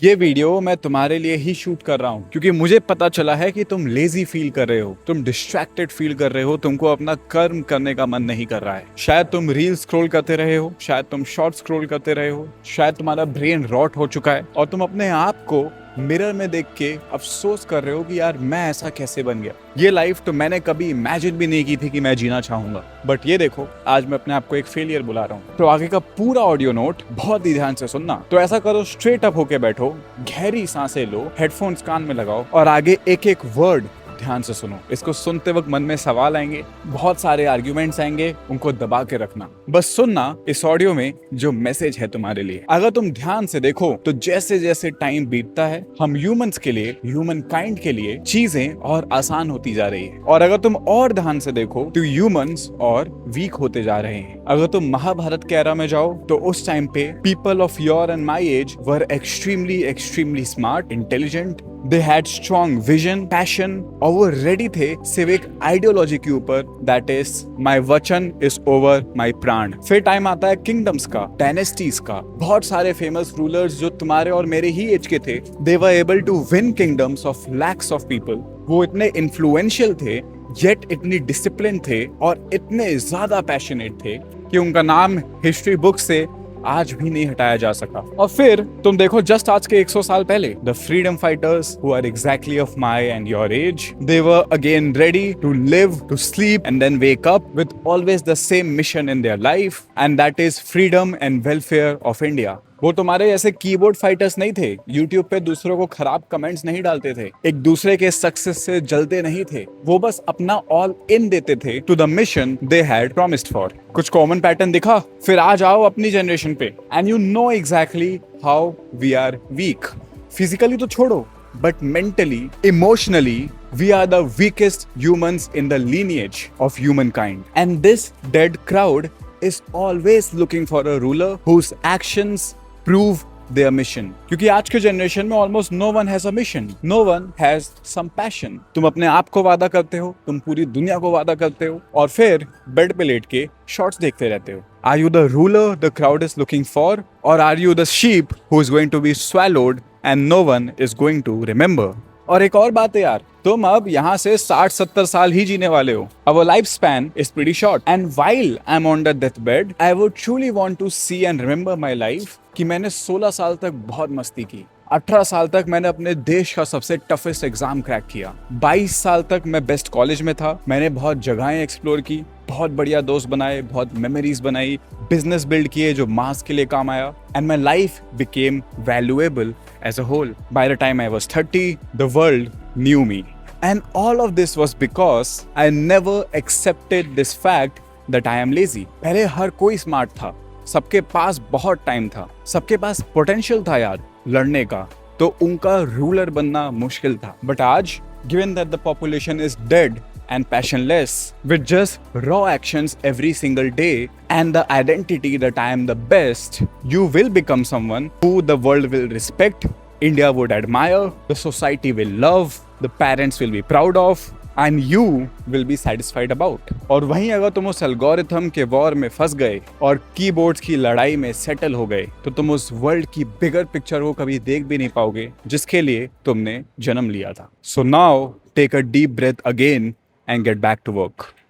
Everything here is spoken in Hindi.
ये वीडियो मैं तुम्हारे लिए ही शूट कर रहा हूँ क्योंकि मुझे पता चला है कि तुम लेजी फील कर रहे हो, तुम डिस्ट्रैक्टेड फील कर रहे हो, तुमको अपना कर्म करने का मन नहीं कर रहा है। शायद तुम रील स्क्रॉल करते रहे हो, शायद तुम शॉर्ट स्क्रॉल करते रहे हो, शायद तुम्हारा ब्रेन रॉट हो चुका है और तुम अपने आप को मिरर में देख के अफसोस कर रहे हो कि यार मैं ऐसा कैसे बन गया। ये लाइफ तो मैंने कभी इमेजिन भी नहीं की थी कि मैं जीना चाहूंगा, बट ये देखो आज मैं अपने आप को एक फेलियर बुला रहा हूँ। तो आगे का पूरा ऑडियो नोट बहुत ही ध्यान से सुनना। तो ऐसा करो, स्ट्रेट अप होके बैठो, गहरी सांसें लो, हेडफोन्स कान में लगाओ और आगे एक एक वर्ड ध्यान से सुनो। इसको सुनते वक्त मन में सवाल आएंगे, बहुत सारे आर्ग्यूमेंट्स आएंगे, उनको दबा के रखना। बस सुनना इस ऑडियो में जो मैसेज है तुम्हारे लिए। अगर तुम ध्यान से देखो तो जैसे जैसे टाइम बीतता है हम ह्यूमंस के लिए, ह्यूमन काइंड के लिए चीजें और आसान होती जा रही है, और अगर तुम और ध्यान से देखो तो ह्यूमंस और वीक होते जा रहे हैं। अगर तुम महाभारत के एरा में जाओ तो उस टाइम पे people of your and my age were extremely smart, intelligent, they had strong vision, passion और वो रेडी थे सिर्फ एक आइडियोलॉजी के ऊपर, दैट इज माई वचन इज ओवर माई प्राण। फिर टाइम आता है किंगडम्स का, डायनेस्टीज का। बहुत सारे फेमस रूलर्स जो तुम्हारे और मेरे ही एज के थे, they were able to win kingdoms of lakhs of people. वो इतने इन्फ्लुएंशियल थे, येट इतनी डिसिप्लिन थे और इतने ज्यादा पैशनेट थे कि उनका नाम हिस्ट्री बुक से आज भी नहीं हटाया जा सका। और फिर तुम देखो जस्ट आज के 100 साल पहले, the freedom fighters who are exactly of my and your age, they were again ready to live, to sleep and then wake up with always the same mission in their life, and that is freedom and welfare of India. वो तुम्हारे ऐसे कीबोर्ड फाइटर्स नहीं थे, यूट्यूब पे दूसरों को खराब कमेंट्स नहीं डालते थे, एक दूसरे के सक्सेस से जलते नहीं थे, वो बस अपना ऑल इन देते थे to the mission they had promised for. कुछ कॉमन पैटर्न दिखा? फिर आ जाओ अपनी जनरेशन पे and you know exactly how we are weak. Physically तो छोड़ो, but mentally, emotionally, we are the weakest humans in the lineage of humankind. And this dead crowd is always looking for a ruler whose actions prove their mission. क्योंकि आज के जनरेशन में almost no one has a mission, no one has some passion. तुम अपने आप को वादा करते हो, तुम पूरी दुनिया को वादा करते हो और फिर बेड पे लेट के शॉर्ट्स देखते रहते हो। Are you the ruler the crowd is looking for, or are you the sheep who is going to be swallowed and no one is going to remember? और एक और बात है यार, तुम अब यहाँ से 60-70 साल ही जीने वाले हो। Our lifespan is pretty short, and while I'm on the deathbed, I would truly want to see and remember my life कि मैंने 16 साल तक बहुत मस्ती की, 18 साल तक मैंने अपने देश का सबसे टफेस्ट एग्जाम क्रैक किया, 22 साल तक मैं बेस्ट कॉलेज में था, मैंने बहुत जगहें एक्सप्लोर की, बहुत बढ़िया दोस्त बनाए, बहुत मेमोरीज बनाई, बिजनेस बिल्ड किए जो मास के लिए काम आया, and my life became valuable as a whole. By the time I was 30, the world knew me, and all of this was because I never accepted this fact that I am lazy. पहले हर कोई स्मार्ट था, सबके पास बहुत टाइम था, सबके पास पोटेंशियल था यार लड़ने का, तो उनका रूलर बनना मुश्किल था। बट आज, given that the population is dead and passionless, with just raw actions every single day and the identity that I am the best, you will become someone who the world will respect, India would admire, the society will love, the parents will be proud of, and you will be satisfied about. और वहीं अगर तुम उस एल्गोरिथम के वॉर में फंस गए और कीबोर्ड्स की लड़ाई में सेटल हो गए तो तुम उस वर्ल्ड की बिगर पिक्चर को कभी देख भी नहीं पाओगे जिसके लिए तुमने जन्म लिया था। So now take a deep breath again and get back to work.